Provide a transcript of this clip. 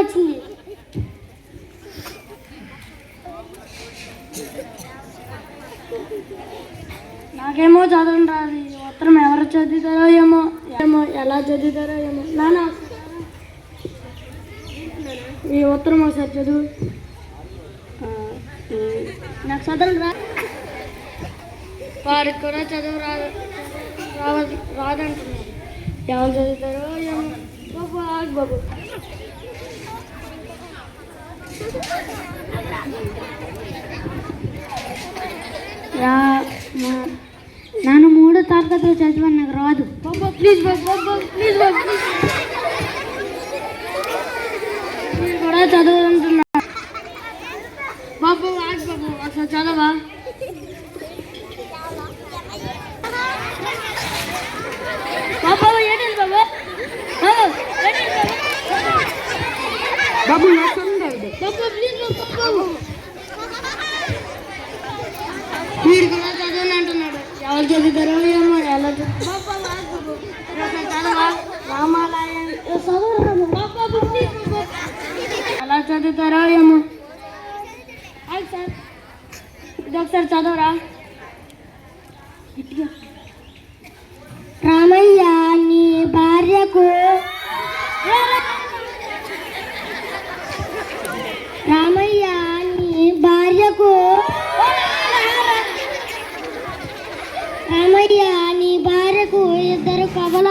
వచ్చింది. నాకేమో చదవడం రాదు. ఈ ఉత్తరం ఎవరు చదువుతారో ఏమో ఏమో ఎలా చదువుతారో ఏమో. నాన్న ఈ ఉత్తరం ఒకసారి చదువు. నాకు చదవడం రా. వారికి కూడా చదువు రాదంటున్నారు. ఎవరు చదువుతారో ఏమో. బాబు ఆగు బాబు. ನಾನು 3వ తరగతిలో చదివాను, నాకు రాదు. బాబా ప్లీజ్ బాబు, ప్లీజ్ బాబు, మీరు కూడా చదువుకుంటున్నా. బాబు ఆగు బాబు, అసలు చదవా? బాబు ఏంటి బాబు? బాబు బాబు ప్లీజ్ బాబు. వీడు కూడా చదవని అంటున్నాడు. ఎవరు చదువుతారో ఏమో ఎలా చదవా? రామాలయం చదువు. బాబు ఎలా చదువుతారో ఏమో. సార్ ఇది ఒకసారి చదవరా. రామయ్య నీ భార్యకు రామయ్య నీ భార్యకు రామయ్య నీ భార్యకు 2 కవల